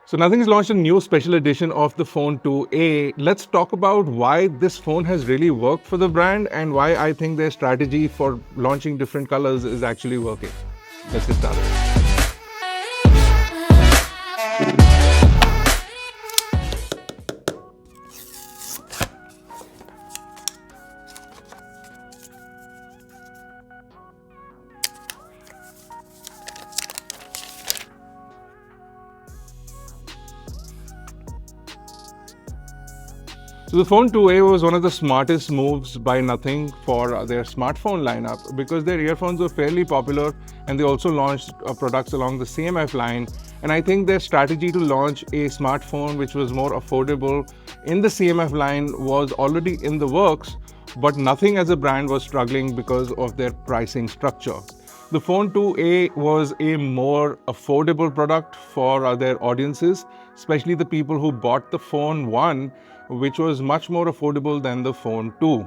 So Nothing's launched a new special edition of the Phone 2A. Let's talk about why this phone has really worked for the brand and why I think their strategy for launching different colors is actually working. Let's get started. So the Phone 2A was one of the smartest moves by Nothing for their smartphone lineup because their earphones were fairly popular and they also launched products along the CMF line. And I think their strategy to launch a smartphone which was more affordable in the CMF line was already in the works, but Nothing as a brand was struggling because of their pricing structure. The Phone 2A was a more affordable product for their audiences, especially the people who bought the Phone 1, which was much more affordable than the Phone 2.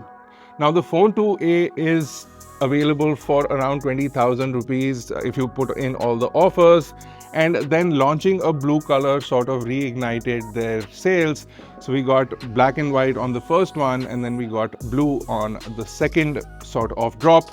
Now the Phone 2A is available for around 20,000 rupees if you put in all the offers, and then launching a blue color sort of reignited their sales. So we got black and white on the first one, and then we got blue on the second sort of drop.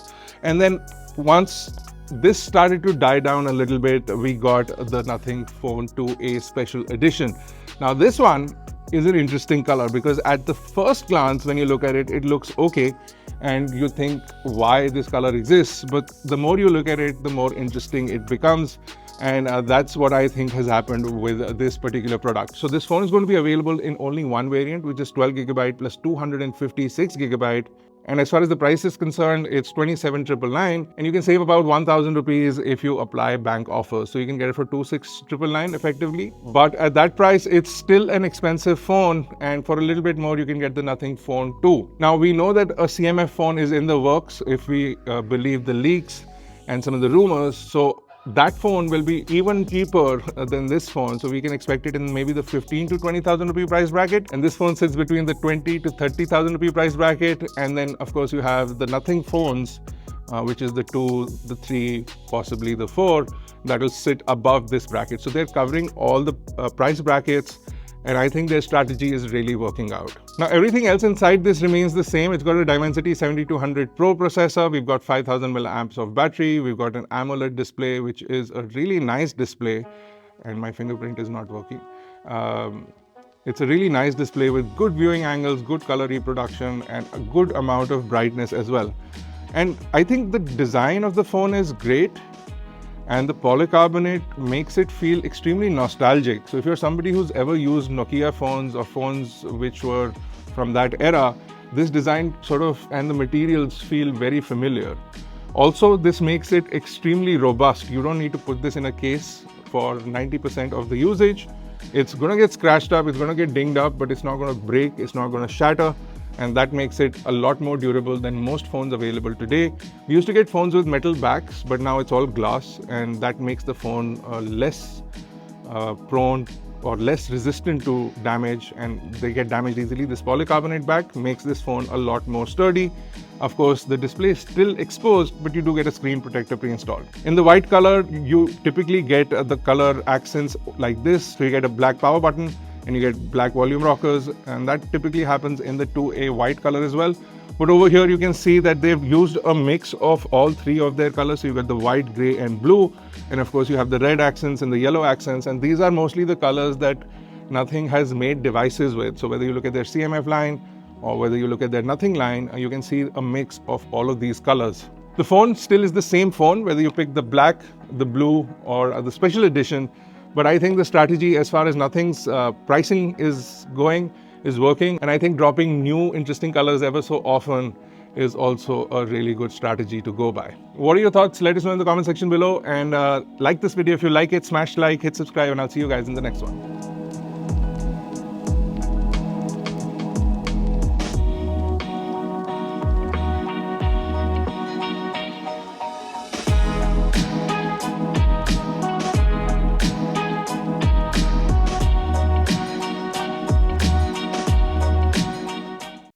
And then once this started to die down a little bit, we got the Nothing Phone 2A special edition. Now this one is an interesting color because at the first glance when you look at it, it looks okay and you think why this color exists, but the more you look at it, the more interesting it becomes. And that's what I think has happened with this particular product. So this phone is going to be available in only one variant, which is 12GB plus 256GB. And as far as the price is concerned, it's 27,999, and you can save about 1,000 rupees if you apply bank offers. So you can get it for 26,999 effectively. But at that price, it's still an expensive phone, and for a little bit more, you can get the Nothing Phone 2. Now we know that a CMF phone is in the works if we believe the leaks and some of the rumors. So that phone will be even cheaper than this phone. So we can expect it in maybe the 15 to 20,000 rupee price bracket. And this phone sits between the 20 to 30,000 rupee price bracket. And then of course you have the Nothing phones, which is the 2, the 3, possibly the 4, that will sit above this bracket. So they're covering all the price brackets. And I think their strategy is really working out. Now, everything else inside this remains the same. It's got a Dimensity 7200 Pro processor. We've got 5000 milliamps of battery. We've got an AMOLED display, which is a really nice display. And my fingerprint is not working. It's a really nice display with good viewing angles, good color reproduction, and a good amount of brightness as well. And I think the design of the phone is great. And the polycarbonate makes it feel extremely nostalgic. So if you're somebody who's ever used Nokia phones or phones which were from that era, this design sort of and the materials feel very familiar. Also, this makes it extremely robust. You don't need to put this in a case for 90% of the usage. It's going to get scratched up, it's going to get dinged up, but it's not going to break, it's not going to shatter. And that makes it a lot more durable than most phones available today. We used to get phones with metal backs, but now it's all glass, and that makes the phone less prone or less resistant to damage, and they get damaged easily. This polycarbonate back makes this phone a lot more sturdy. Of course, the display is still exposed, but you do get a screen protector pre-installed. In the white color, you typically get the color accents like this. So you get a black power button, and you get black volume rockers, and that typically happens in the 2A white color as well. But over here you can see that they've used a mix of all three of their colors. So you've got the white, gray and blue, and of course you have the red accents and the yellow accents, and these are mostly the colors that Nothing has made devices with. So whether you look at their CMF line or whether you look at their Nothing line, you can see a mix of all of these colors. The phone still is the same phone, whether you pick the black, the blue or the special edition. But I think the strategy as far as Nothing's pricing is going is working. And I think dropping new interesting colors ever so often is also a really good strategy to go by. What are your thoughts? Let us know in the comment section below. And like this video if you like it, smash like, hit subscribe, and I'll see you guys in the next one.